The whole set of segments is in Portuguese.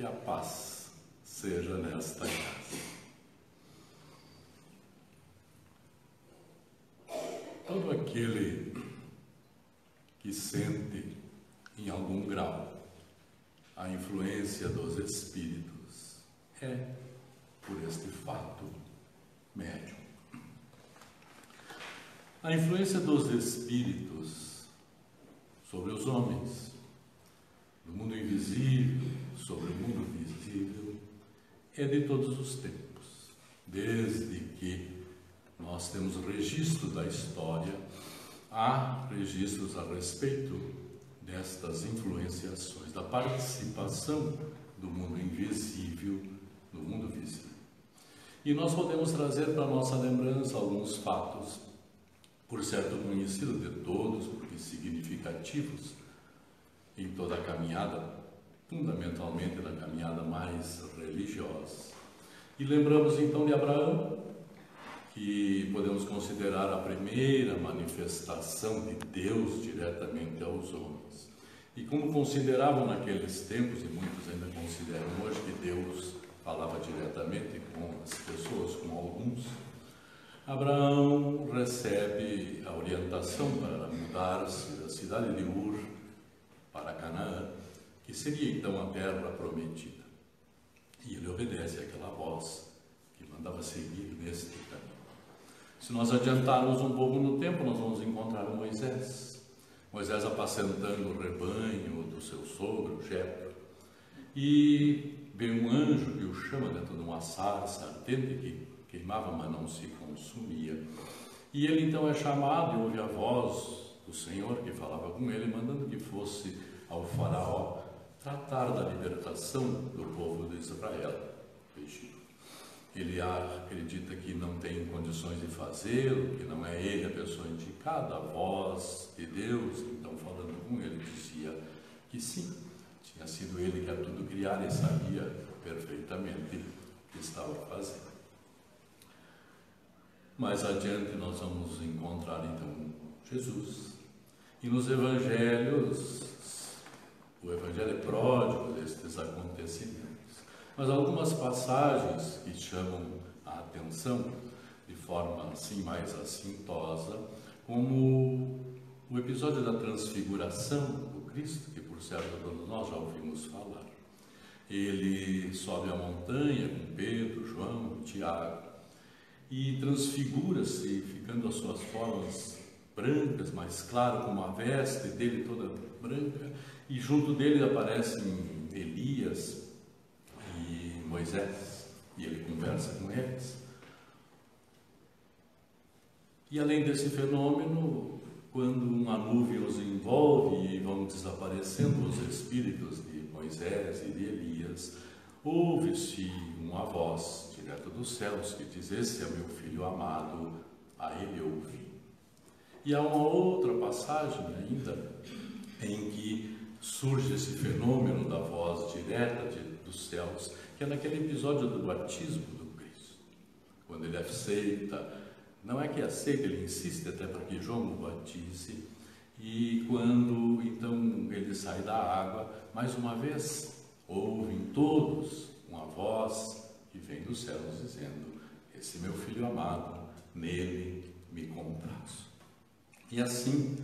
Que a paz seja nesta casa. Todo aquele que sente, em algum grau, a influência dos espíritos é, por este fato, médium. A influência dos espíritos sobre os homens, do mundo invisível, sobre o mundo visível, é de todos os tempos, desde que nós temos registro da história, há registros a respeito destas influenciações, da participação do mundo invisível no mundo visível. E nós podemos trazer para a nossa lembrança alguns fatos, por certo conhecidos de todos, porque significativos em toda a caminhada, fundamentalmente na caminhada mais religiosa. E lembramos então de Abraão, que podemos considerar a primeira manifestação de Deus diretamente aos homens. E como consideravam naqueles tempos, e muitos ainda consideram hoje, que Deus falava diretamente com as pessoas, com alguns, Abraão recebe a orientação para mudar-se da cidade de Ur para Canaã, que seria então a terra prometida. E ele obedece àquela voz que mandava seguir neste caminho. Se nós adiantarmos um pouco no tempo, nós vamos encontrar Moisés. Moisés apacentando o rebanho do seu sogro, Jetro. E veio um anjo que o chama dentro de uma sarça ardente que queimava, mas não se consumia. E ele então é chamado e ouve a voz do Senhor que falava com ele, mandando que fosse ao faraó tratar da libertação do povo de Israel. Ele acredita que não tem condições de fazê-lo, que não é ele a pessoa indicada, a voz de Deus, então falando com ele, dizia que sim, tinha sido ele que a tudo criara e sabia perfeitamente o que estava fazendo. Mais adiante nós vamos encontrar então Jesus. E nos evangelhos, o evangelho é pródigo destes acontecimentos. Mas algumas passagens que chamam a atenção de forma assim mais assintosa, como o episódio da transfiguração do Cristo, que por certo todos nós já ouvimos falar. Ele sobe a montanha com Pedro, João, Tiago e transfigura-se, ficando as suas formas brancas, mais claro, como a veste dele toda branca, e junto dele aparecem Elias e Moisés, e ele conversa com eles. E além desse fenômeno, quando uma nuvem os envolve e vão desaparecendo os espíritos de Moisés e de Elias, ouve-se uma voz direto dos céus que diz: "Esse é meu filho amado, a ele ouvi". E há uma outra passagem ainda em que surge esse fenômeno da voz direta dos céus, que é naquele episódio do batismo do Cristo, quando ele aceita, não é que aceita, ele insiste até para que João o batize, e quando então ele sai da água, mais uma vez ouvem todos uma voz que vem dos céus dizendo: "Esse meu filho amado, nele me comprazo". E assim,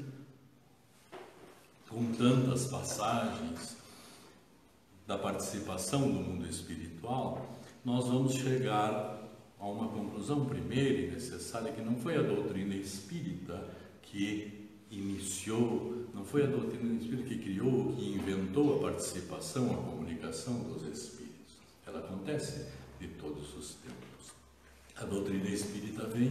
com tantas passagens da participação do mundo espiritual, nós vamos chegar a uma conclusão primeira e necessária, que não foi a doutrina espírita que iniciou, não foi a doutrina espírita que criou, que inventou a participação, a comunicação dos espíritos. Ela acontece de todos os tempos. A doutrina espírita vem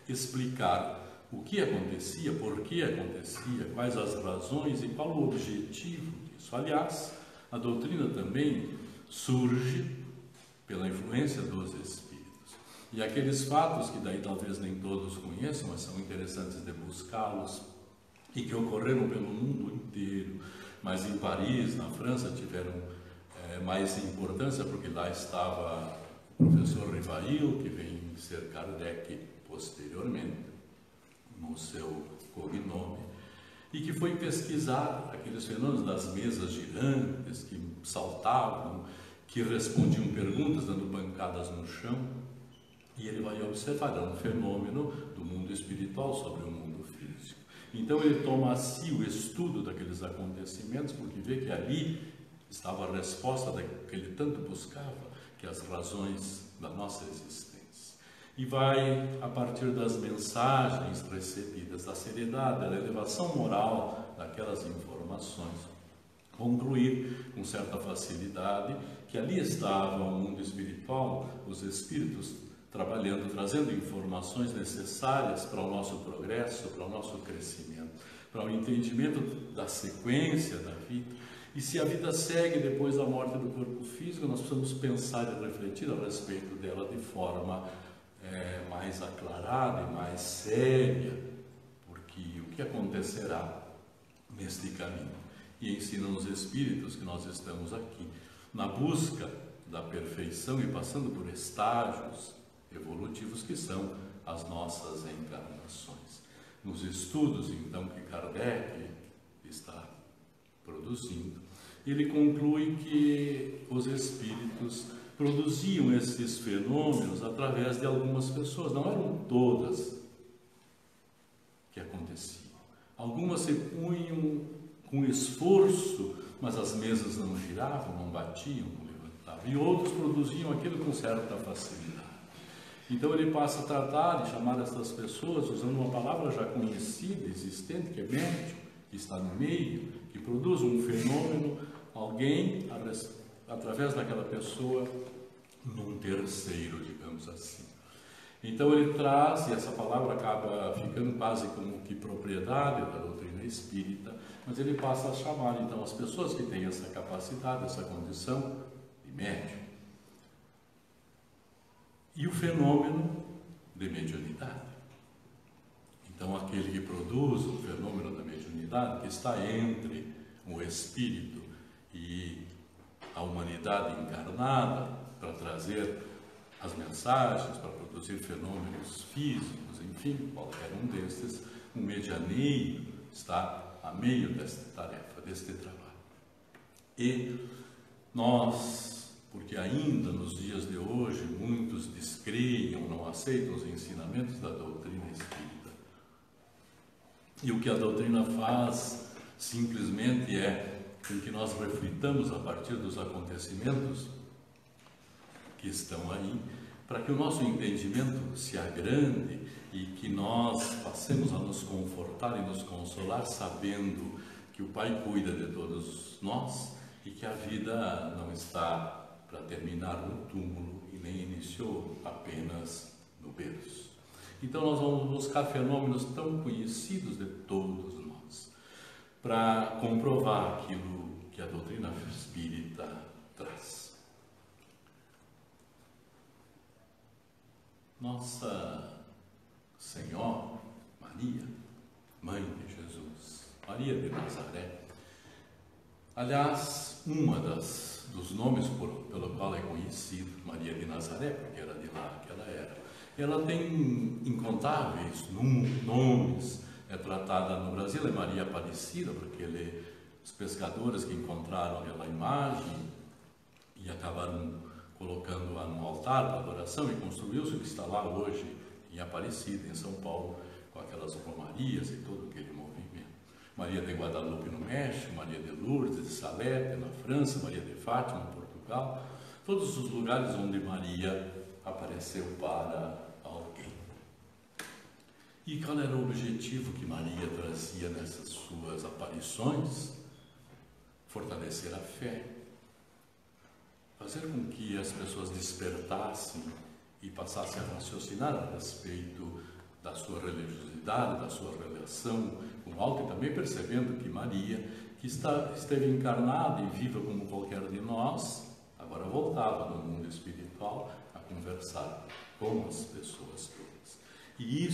explicar o que acontecia, por que acontecia, quais as razões e qual o objetivo disso. Aliás, a doutrina também surge pela influência dos espíritos. E aqueles fatos que daí talvez nem todos conheçam, mas são interessantes de buscá-los, e que ocorreram pelo mundo inteiro, mas em Paris, na França, tiveram mais importância, porque lá estava o professor Rivail, que vem ser Kardec posteriormente, no seu cognome. e que foi pesquisar aqueles fenômenos das mesas girantes que saltavam, que respondiam perguntas dando pancadas no chão, e ele vai observar um fenômeno do mundo espiritual sobre o mundo físico. Então ele toma a si o estudo daqueles acontecimentos, porque vê que ali estava a resposta que ele tanto buscava, que é as razões da nossa existência. E vai, a partir das mensagens recebidas, da seriedade, da elevação moral daquelas informações, concluir com certa facilidade que ali estava o mundo espiritual, os espíritos trabalhando, trazendo informações necessárias para o nosso progresso, para o nosso crescimento, para o entendimento da sequência da vida. E se a vida segue depois da morte do corpo físico, nós precisamos pensar e refletir a respeito dela de forma mais aclarada e mais séria, porque o que acontecerá neste caminho? E ensinam os espíritos que nós estamos aqui na busca da perfeição e passando por estágios evolutivos que são as nossas encarnações. Nos estudos, então, que Kardec está produzindo, ele conclui que os espíritos produziam esses fenômenos através de algumas pessoas, não eram todas que aconteciam. Algumas se punham com esforço, mas as mesas não giravam, não batiam, não levantavam, e outros produziam aquilo com certa facilidade. Então ele passa a tratar de chamar essas pessoas usando uma palavra já conhecida, existente, que é médium, que está no meio, que produz um fenômeno, alguém, através daquela pessoa, num terceiro, digamos assim. Então ele traz, e essa palavra acaba ficando quase como que propriedade da doutrina espírita, mas ele passa a chamar então as pessoas que têm essa capacidade, essa condição de médium. E o fenômeno de mediunidade. Então aquele que produz o fenômeno da mediunidade, que está entre o espírito e a humanidade encarnada, para trazer as mensagens, para produzir fenômenos físicos, enfim, qualquer um destes, um medianeiro está a meio desta tarefa, deste trabalho. E nós, porque ainda nos dias de hoje muitos descreiam, não aceitam os ensinamentos da doutrina espírita, e o que a doutrina faz simplesmente é com que nós reflitamos a partir dos acontecimentos que estão aí, para que o nosso entendimento se agrande e que nós passemos a nos confortar e nos consolar sabendo que o Pai cuida de todos nós e que a vida não está para terminar no túmulo e nem iniciou apenas no berço. Então nós vamos buscar fenômenos tão conhecidos de todos nós para comprovar aquilo que a doutrina espírita traz. Nossa Senhora Maria, Mãe de Jesus, Maria de Nazaré, aliás, dos nomes pelo qual é conhecido Maria de Nazaré, porque era de lá que ela era, ela tem incontáveis nomes, é tratada no Brasil, é Maria Aparecida, porque os pescadores que encontraram aquela imagem e acabaram colocando-a no altar da adoração e construiu-se o que está lá hoje em Aparecida, em São Paulo, com aquelas romarias e todo aquele movimento. Maria de Guadalupe no México, Maria de Lourdes, de Salete na França, Maria de Fátima em Portugal, todos os lugares onde Maria apareceu para alguém. E qual era o objetivo que Maria trazia nessas suas aparições? Fortalecer a fé. Fazer com que as pessoas despertassem e passassem a raciocinar a respeito da sua religiosidade, da sua relação com o alto, e também percebendo que Maria, que esteve encarnada e viva como qualquer de nós, agora voltava no mundo espiritual a conversar com as pessoas todas. E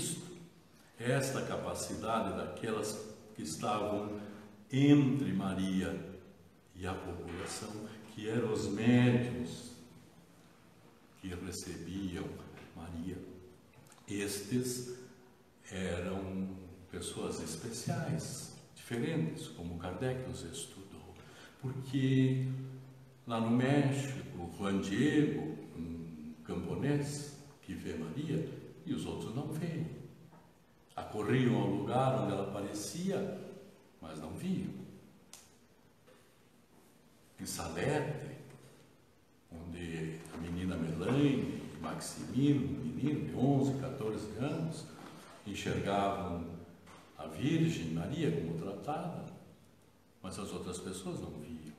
esta capacidade daquelas que estavam entre Maria e a população, que eram os médiuns que recebiam Maria. Estes eram pessoas especiais, diferentes, como Kardec os estudou. Porque lá no México, Juan Diego, um camponês que vê Maria, e os outros não veem. Acorriam ao lugar onde ela aparecia, mas não viam. Em Salete, onde a menina Melanie e Maximino, um menino de 11, 14 anos, enxergavam a Virgem Maria como tratada, mas as outras pessoas não viam.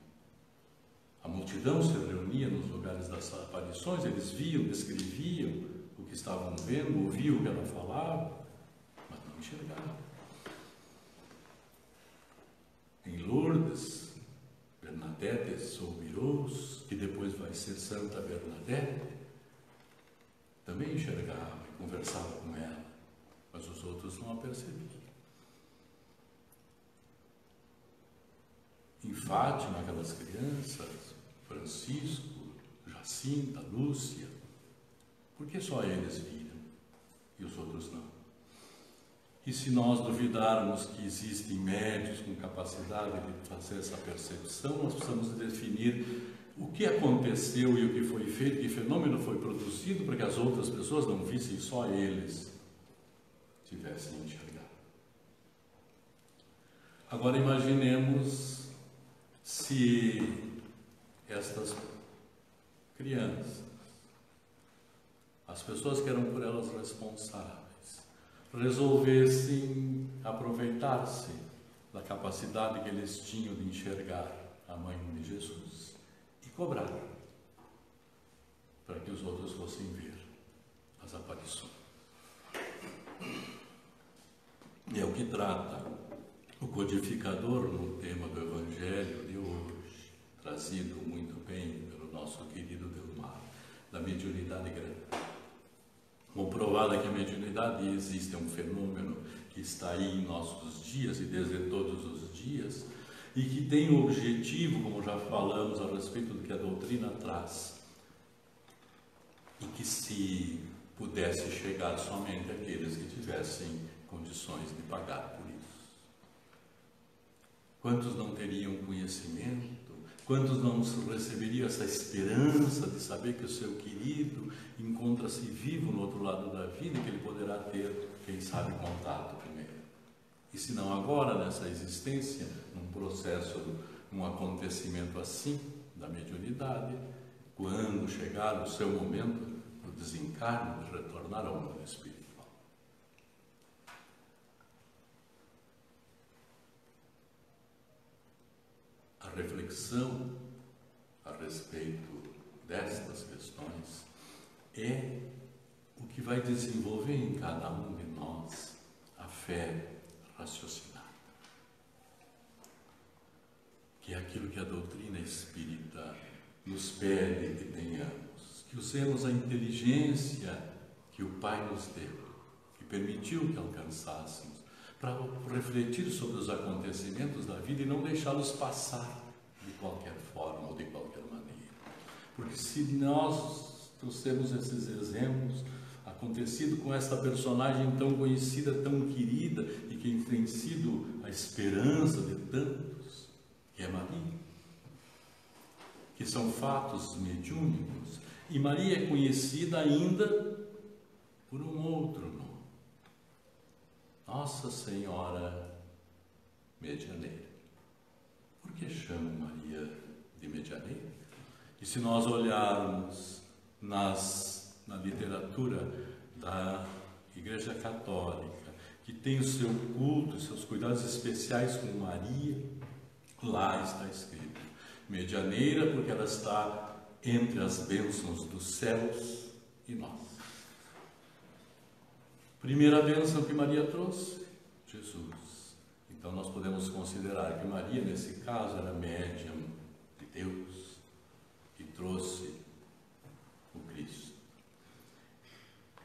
A multidão se reunia nos lugares das aparições, eles viam, descreviam o que estavam vendo, ouviam o que ela falava, mas não enxergavam. Em Lourdes, Bernadette Soubirous, que depois vai ser Santa Bernadette, também enxergava e conversava com ela, mas os outros não a percebiam. Em Fátima, aquelas crianças, Francisco, Jacinta, Lúcia, por que só eles viram e os outros não? E se nós duvidarmos que existem médios com capacidade de fazer essa percepção, nós precisamos definir o que aconteceu e o que foi feito, que fenômeno foi produzido para que as outras pessoas não vissem, só eles tivessem enxergado. Agora imaginemos se estas crianças, as pessoas que eram por elas responsáveis, resolvessem aproveitar-se da capacidade que eles tinham de enxergar a Mãe de Jesus e cobrar para que os outros fossem ver as aparições. E é o que trata o codificador no tema do Evangelho de hoje, trazido muito bem pelo nosso querido Delmar, da mediunidade gratuita. Comprovada que a mediunidade existe, é um fenômeno que está aí em nossos dias e desde todos os dias, e que tem o objetivo, como já falamos a respeito do que a doutrina traz, e que se pudesse chegar somente àqueles que tivessem condições de pagar por isso. Quantos não teriam conhecimento? Quantos não receberiam essa esperança de saber que o seu querido encontra-se vivo no outro lado da vida e que ele poderá ter, quem sabe, contato com ele? E se não agora, nessa existência, num processo, num acontecimento assim, da mediunidade, quando chegar o seu momento do desencarne, de retornar ao mundo espiritual. A reflexão a respeito destas questões é o que vai desenvolver em cada um de nós a fé raciocinada, que é aquilo que a doutrina espírita nos pede que tenhamos, que usemos a inteligência que o Pai nos deu, que permitiu que alcançássemos, para refletir sobre os acontecimentos da vida e não deixá-los passar de qualquer forma ou de qualquer maneira. Porque se nós trouxermos esses exemplos, acontecido com essa personagem tão conhecida, tão querida e que tem sido a esperança de tantos, que é Maria, que são fatos mediúnicos, e Maria é conhecida ainda por um outro nome, Nossa Senhora Medianeira. Por que chamam Maria de Medianeira? E se nós olharmos na literatura da Igreja Católica, que tem o seu culto, seus cuidados especiais com Maria, lá está escrito Medianeira, porque ela está entre as bênçãos dos céus e nós. Primeira bênção que Maria trouxe, Jesus. Então nós podemos considerar que Maria, nesse caso, era médium de Deus, que trouxe o Cristo.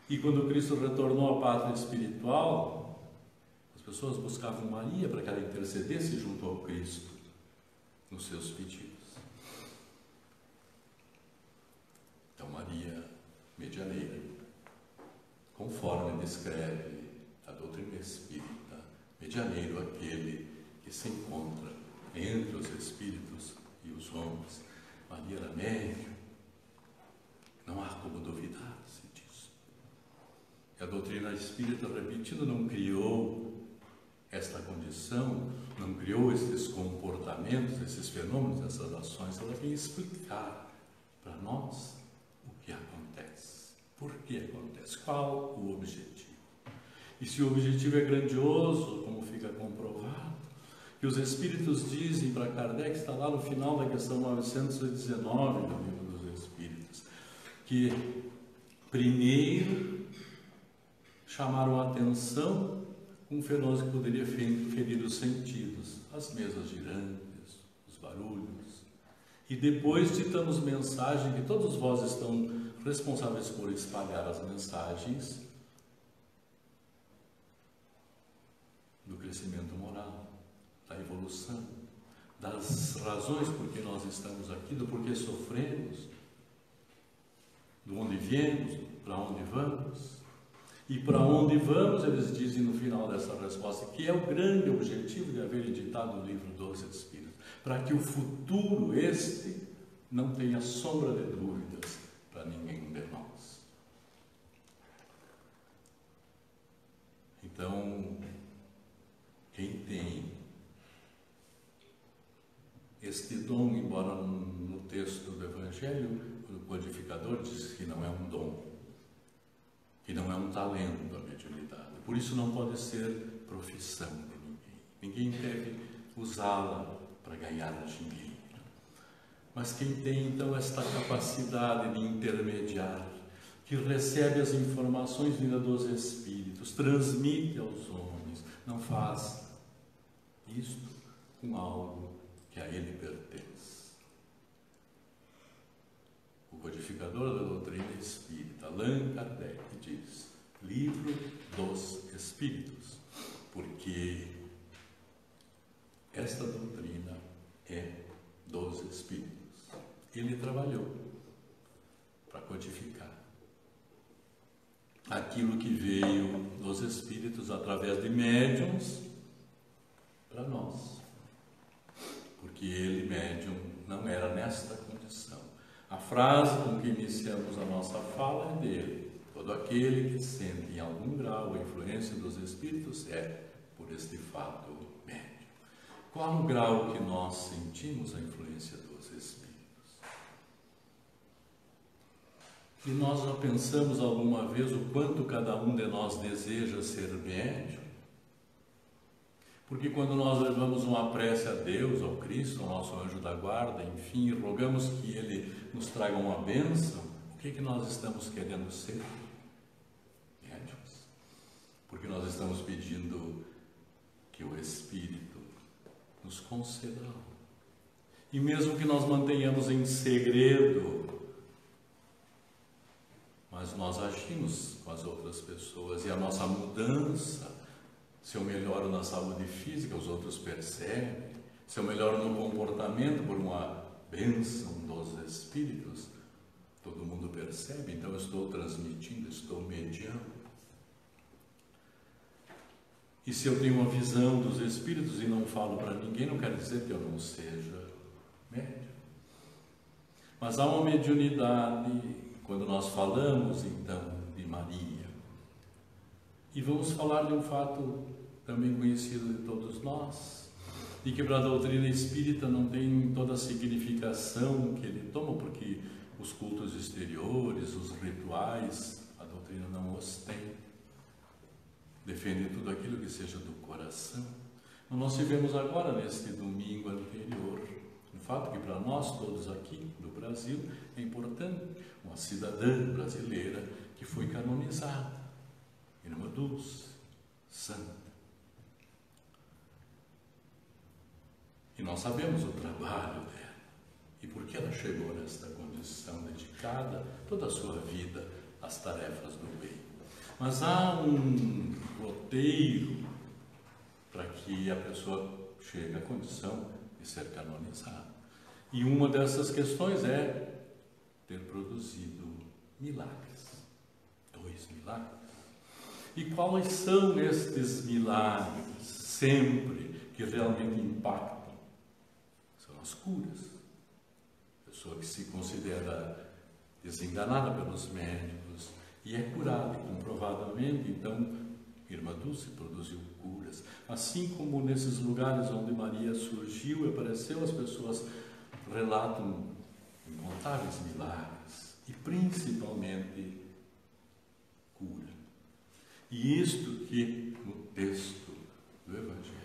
E quando Cristo retornou à pátria espiritual, as pessoas buscavam Maria para que ela intercedesse junto ao Cristo nos seus pedidos. Então Maria, medianeira, conforme descreve a doutrina espírita, medianeiro aquele que se encontra entre os espíritos e os homens. Maria era médium, não há como duvidar-se disso. E a doutrina espírita, repetindo, não criou esta condição, não criou esses comportamentos, esses fenômenos, essas ações. Ela vem explicar para nós o que acontece, por que acontece, qual o objetivo. E se o objetivo é grandioso, como fica comprovado, que os Espíritos dizem para Kardec, está lá no final da questão 919 do Livro dos Espíritos, que primeiro chamaram a atenção um fenômeno que poderia ferir os sentidos, as mesas girantes, os barulhos, e depois ditamos mensagem que todos vós estão responsáveis por espalhar as mensagens do crescimento moral, da evolução, das razões por que nós estamos aqui, do porquê sofremos, de onde viemos, para onde vamos. E para onde vamos, eles dizem no final dessa resposta, que é o grande objetivo de haver editado o Livro dos Espíritos, para que o futuro não tenha sombra de dúvidas para ninguém de nós. Então, quem tem este dom, embora no texto do Evangelho, o codificador diz que não é um dom, que não é um talento a mediunidade. Por isso não pode ser profissão de ninguém. Ninguém deve usá-la para ganhar dinheiro. Mas quem tem então esta capacidade de intermediar, que recebe as informações vindas dos Espíritos, transmite aos homens, não faz isto com algo que a ele pertence. O codificador da doutrina espírita, Allan Kardec, diz: Livro dos Espíritos, porque esta doutrina é dos Espíritos. Ele trabalhou para codificar aquilo que veio dos Espíritos através de médiuns para nós, porque ele, médium, não era nesta condição. A frase com que iniciamos a nossa fala é dele: todo aquele que sente em algum grau a influência dos Espíritos é, por este fato, médium. Qual o grau que nós sentimos a influência dos Espíritos? E nós já pensamos alguma vez o quanto cada um de nós deseja ser médium? Porque quando nós levamos uma prece a Deus, ao Cristo, ao nosso anjo da guarda, enfim, rogamos que Ele nos traga uma bênção, o que nós estamos querendo ser? Médiuns. Porque nós estamos pedindo que o Espírito nos conceda algo. E mesmo que nós mantenhamos em segredo, mas nós agimos com as outras pessoas e a nossa mudança, se eu melhoro na saúde física, os outros percebem. Se eu melhoro no comportamento por uma bênção dos Espíritos, todo mundo percebe. Então eu estou transmitindo, estou mediando. E se eu tenho uma visão dos Espíritos e não falo para ninguém, não quer dizer que eu não seja médium. Mas há uma mediunidade quando nós falamos então de Maria. E vamos falar de um fato também conhecido de todos nós, e que para a doutrina espírita não tem toda a significação que ele toma, porque os cultos exteriores, os rituais, a doutrina não os tem. Defende tudo aquilo que seja do coração. Mas nós tivemos agora, neste domingo anterior, um fato que para nós todos aqui do Brasil é importante: uma cidadã brasileira que foi canonizada, Irmã Dulce, santa. E nós sabemos o trabalho dela e por que ela chegou nesta condição, dedicada toda a sua vida às tarefas do bem. Mas há um roteiro para que a pessoa chegue à condição de ser canonizada. E uma dessas questões é ter produzido milagres. 2 milagres. E quais são estes milagres, sempre que realmente impactam são as curas. A pessoa que se considera desenganada pelos médicos e é curada, e comprovadamente, então, Irmã Dulce produziu curas. Assim como nesses lugares onde Maria surgiu e apareceu, as pessoas relatam incontáveis milagres e principalmente cura. E isto que no texto do Evangelho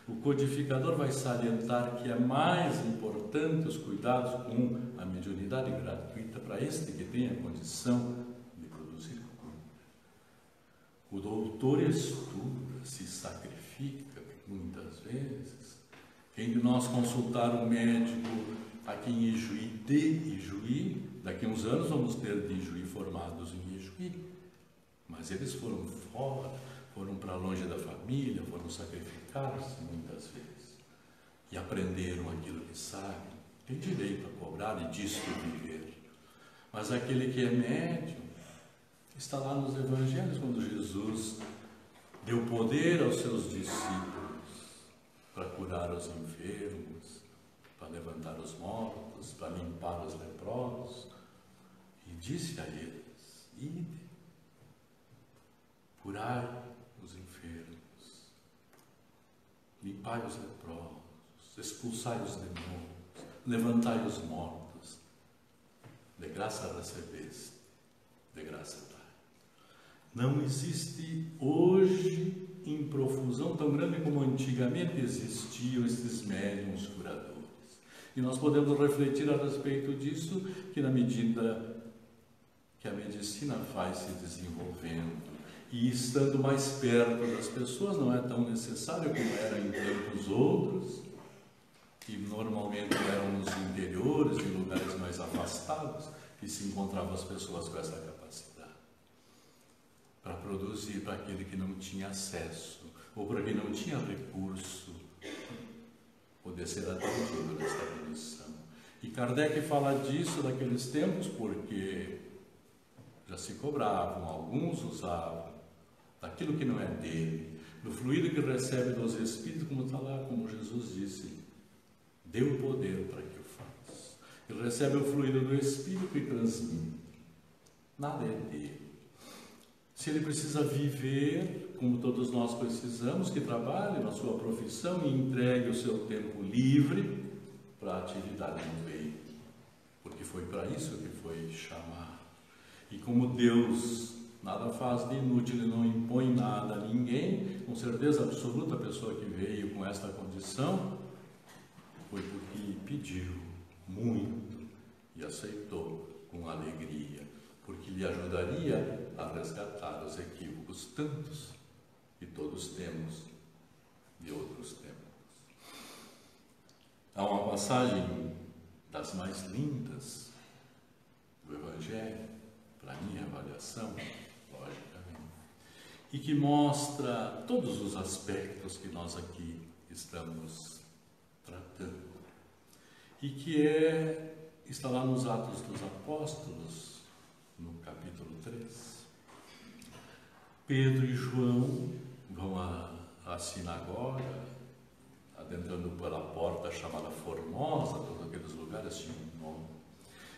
o codificador vai salientar que é mais importante os cuidados com a mediunidade gratuita para este que tem a condição de produzir cura. O doutor estuda, se sacrifica muitas vezes. Quem de nós consultar um médico aqui em Ijuí, de Ijuí, daqui a uns anos vamos ter de Ijuí formados em Ijuí, mas eles foram fora, foram para longe da família, foram sacrificar-se muitas vezes e aprenderam aquilo que sabem, tem direito a cobrar e disso viver. Mas aquele que é médium está lá nos Evangelhos, quando Jesus deu poder aos seus discípulos para curar os enfermos, para levantar os mortos, para limpar os leprosos, e disse a eles: ide, curai os enfermos, limpai os leprosos, expulsai os demônios, levantai os mortos, de graça recebeste, de graça dai. Não existe hoje em profusão tão grande como antigamente existiam esses médiuns curadores. E nós podemos refletir a respeito disso, que na medida que a medicina vai se desenvolvendo e estando mais perto das pessoas, não é tão necessário como era em tempos outros, que normalmente eram nos interiores, em lugares mais afastados, que se encontravam as pessoas com essa capacidade para produzir para aquele que não tinha acesso ou para quem não tinha recurso poder ser atendido nesta condição. E Kardec fala disso daqueles tempos porque já se cobravam, alguns usavam daquilo que não é dele, do fluido que recebe dos Espíritos, como está lá, como Jesus disse, deu poder para que o faça. Ele recebe o fluido do Espírito e transmite. Nada é dele. Se ele precisa viver, como todos nós precisamos, que trabalhe na sua profissão e entregue o seu tempo livre para a atividade no bem, porque foi para isso que foi chamado. E como Deus nada faz de inútil, Ele não impõe nada a ninguém, com certeza absoluta a pessoa que veio com esta condição foi porque pediu muito e aceitou com alegria, porque lhe ajudaria a resgatar os equívocos tantos que todos temos de outros tempos. Há uma passagem das mais lindas do Evangelho, para minha avaliação, logicamente, e que mostra todos os aspectos que nós aqui estamos tratando, e que está lá nos Atos dos Apóstolos, no capítulo 3. Pedro e João vão à sinagoga, adentrando pela porta chamada Formosa, todos aqueles lugares tinham um nome,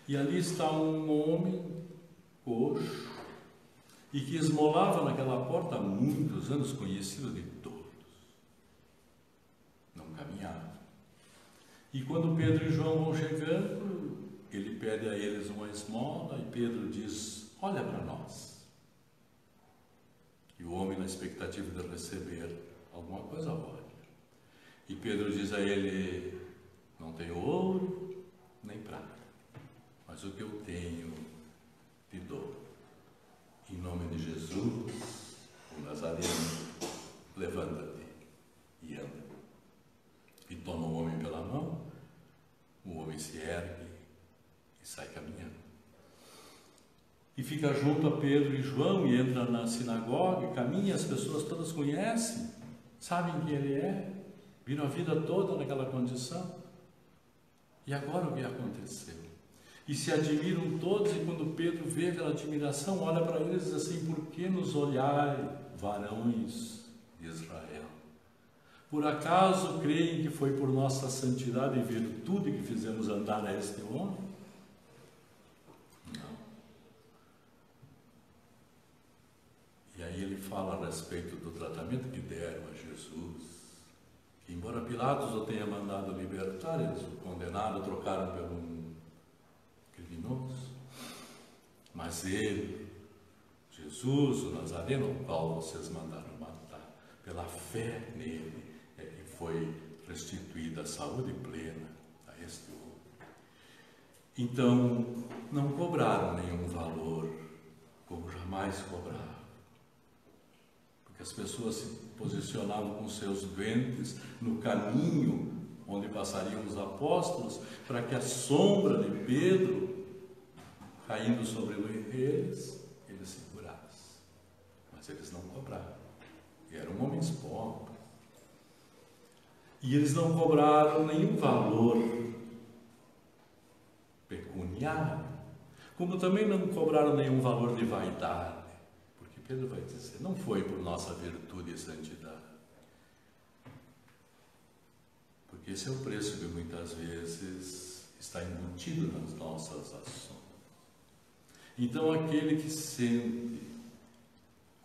e ali está um homem coxo, e que esmolava naquela porta há muitos anos, conhecido de todos, não caminhava. E quando Pedro e João vão chegando, ele pede a eles uma esmola, e Pedro diz: olha para nós. E o homem, na expectativa de receber alguma coisa, olha. E Pedro diz a ele: não tenho ouro nem prata, mas o que eu tenho te dou. Em nome de Jesus, o Nazareno, levanta-te e anda. E toma o homem pela mão, o homem se ergue e sai caminhando. E fica junto a Pedro e João e entra na sinagoga e caminha, as pessoas todas conhecem, sabem quem ele é, viram a vida toda naquela condição. E agora o que aconteceu? E se admiram todos, e quando Pedro vê aquela admiração, olha para eles e diz assim: por que nos olhai, varões de Israel? Por acaso creem que foi por nossa santidade e virtude que fizemos andar a este homem? Não. E aí ele fala a respeito do tratamento que deram a Jesus, que embora Pilatos o tenha mandado libertar, eles o condenaram, trocaram por um criminoso. Mas ele, Jesus, o Nazareno, o qual vocês mandaram matar, pela fé nele, é que foi restituída a saúde plena a este homem. Então, não cobraram nenhum valor, como jamais cobraram. Porque as pessoas se posicionavam com seus doentes no caminho onde passariam os apóstolos, para que a sombra de Pedro, caindo sobre eles segurasse. Mas eles não cobraram. E eram homens pobres. E eles não cobraram nenhum valor pecuniário, como também não cobraram nenhum valor de vaidade, porque Pedro vai dizer, não foi por nossa virtude e santidade, porque esse é o preço que muitas vezes está embutido nas nossas ações. Então aquele que sente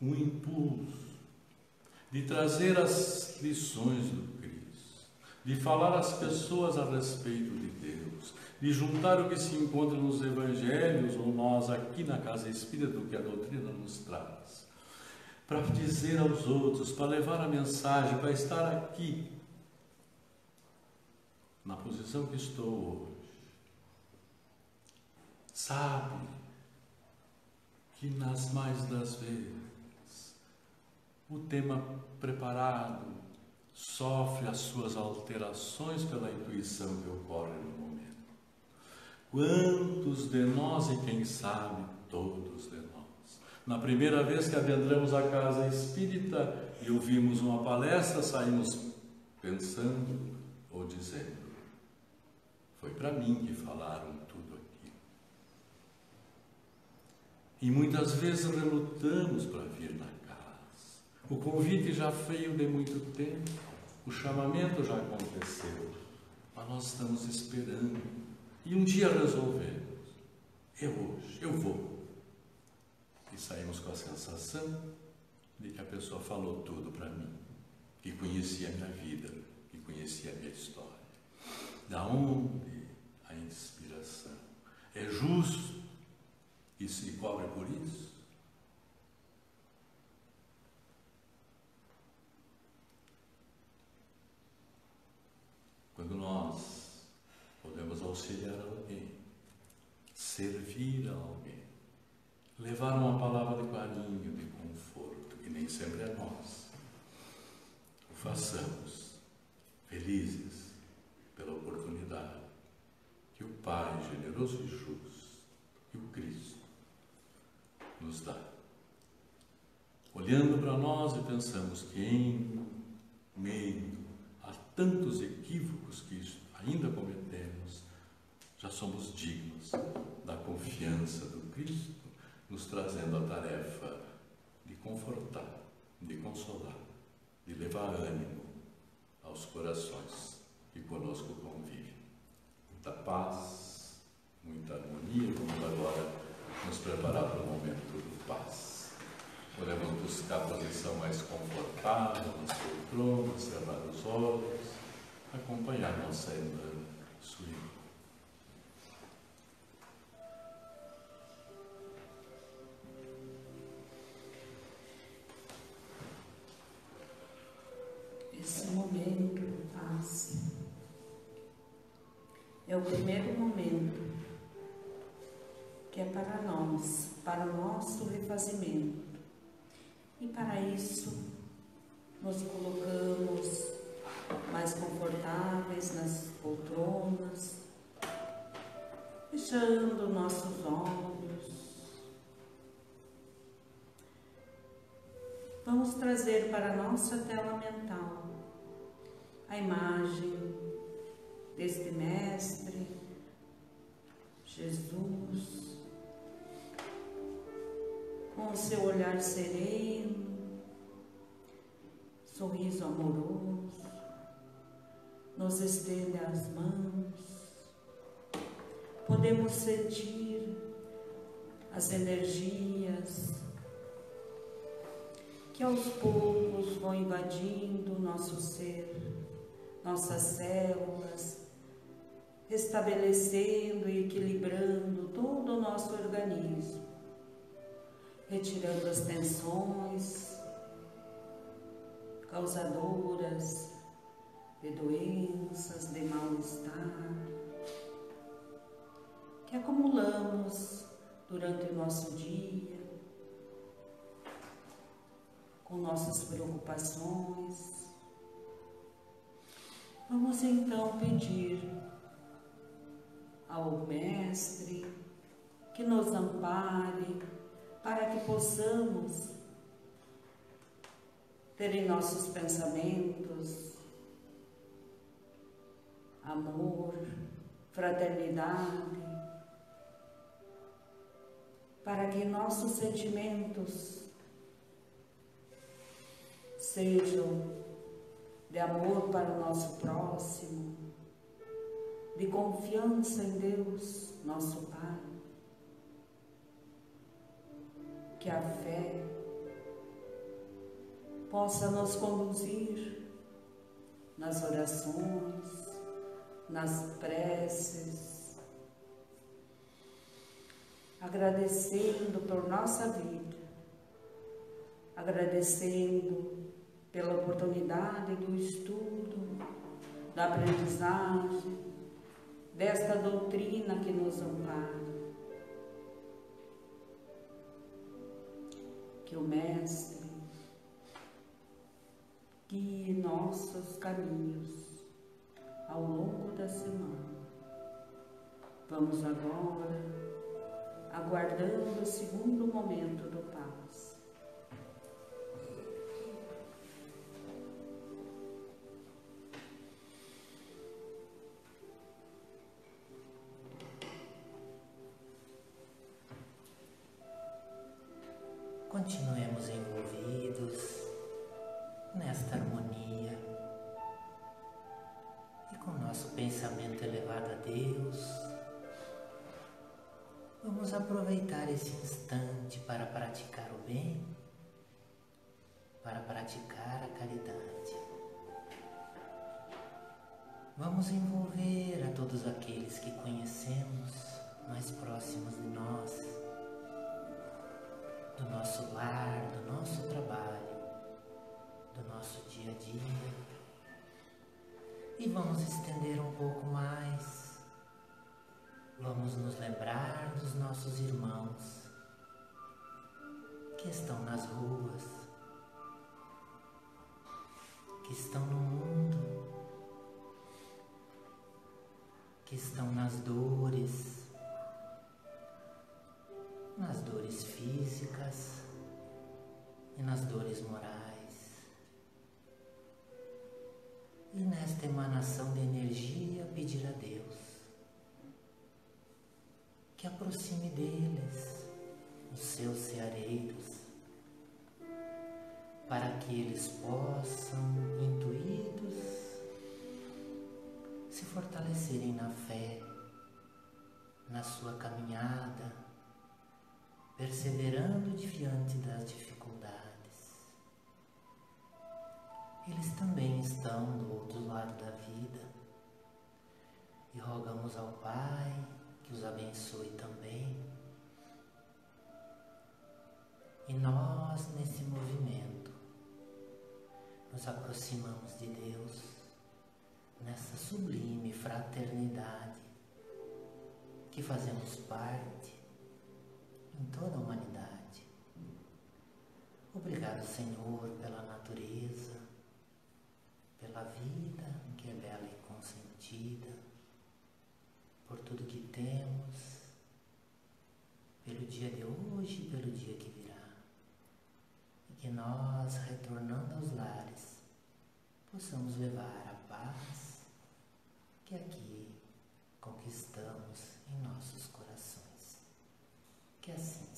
um impulso de trazer as lições do Cristo, de falar às pessoas a respeito de Deus, de juntar o que se encontra nos Evangelhos ou nós aqui na Casa Espírita, do que a doutrina nos traz, para dizer aos outros, para levar a mensagem, para estar aqui, na posição que estou hoje, sabe que nas mais das vezes o tema preparado sofre as suas alterações pela intuição que ocorre no momento. Quantos de nós, e quem sabe todos de nós, na primeira vez que adentramos a Casa Espírita e ouvimos uma palestra, saímos pensando ou dizendo, foi para mim que falaram tudo aqui. E muitas vezes relutamos para vir na casa. O convite já veio de muito tempo, o chamamento já aconteceu, mas nós estamos esperando. E um dia resolvemos, hoje, eu vou. E saímos com a sensação de que a pessoa falou tudo para mim, que conhecia a minha vida, que conhecia a minha história. Da onde a inspiração? É justo que se cobre por isso? Quando nós podemos auxiliar alguém, servir a alguém, levar uma palavra de carinho, de conforto, que nem sempre é nossa, o façamos felizes pela oportunidade que o Pai generoso e justo, que o Cristo nos dá. Olhando para nós e pensamos que em meio a tantos equívocos que ainda cometemos, já somos dignos da confiança do Cristo, nos trazendo a tarefa de confortar, de consolar, de levar ânimo aos corações que conosco convivem. Muita paz, muita harmonia. Vamos agora nos preparar para o momento de paz. Podemos buscar a posição mais confortável nas poltronas, cerrar os olhos, acompanhar nossa irmã Suíra. Esse momento de paz é o primeiro momento que é para nós, para o nosso refazimento. E para isso, nos colocamos mais confortáveis nas poltronas, fechando nossos olhos. Vamos trazer para a nossa tela mental a imagem deste Mestre, Jesus, com o seu olhar sereno, sorriso amoroso, nos estende as mãos, podemos sentir as energias que aos poucos vão invadindo o nosso ser, nossas células, restabelecendo e equilibrando todo o nosso organismo, retirando as tensões causadoras de doenças, de mal-estar, que acumulamos durante o nosso dia, com nossas preocupações. Vamos então pedir ao Mestre que nos ampare para que possamos ter em nossos pensamentos amor, fraternidade, para que nossos sentimentos sejam de amor para o nosso próximo, de confiança em Deus, nosso Pai, que a fé possa nos conduzir nas orações, nas preces, agradecendo por nossa vida, agradecendo pela oportunidade do estudo, da aprendizagem, desta doutrina que nos ampara. Que o Mestre guie nossos caminhos ao longo da semana. Vamos agora, aguardando o segundo momento do passe. Continuemos envolvidos nesta harmonia e com nosso pensamento elevado a Deus, vamos aproveitar esse instante para praticar o bem, para praticar a caridade. Vamos envolver a todos aqueles que conhecemos mais próximos de nós, do nosso lar, do nosso trabalho, do nosso dia a dia. E vamos estender um pouco mais. Vamos nos lembrar dos nossos irmãos que estão nas ruas, que estão no mundo, que estão nas dores físicas e nas dores morais. E nesta emanação de energia, pedir a Deus que aproxime deles os seus ceareiros, para que eles possam, intuídos, se fortalecerem na fé, na sua caminhada, perseverando diante das dificuldades. Eles também estão do outro lado da vida e rogamos ao Pai que os abençoe também. E nós, nesse movimento, nos aproximamos de Deus nessa sublime fraternidade que fazemos parte em toda a humanidade. Obrigado, Senhor, pela natureza, pela vida que é bela e consentida, por tudo que temos, pelo dia de hoje e pelo dia que virá. E que nós, retornando aos lares, possamos levar a paz que aqui conquistamos em nossos corações. Que assim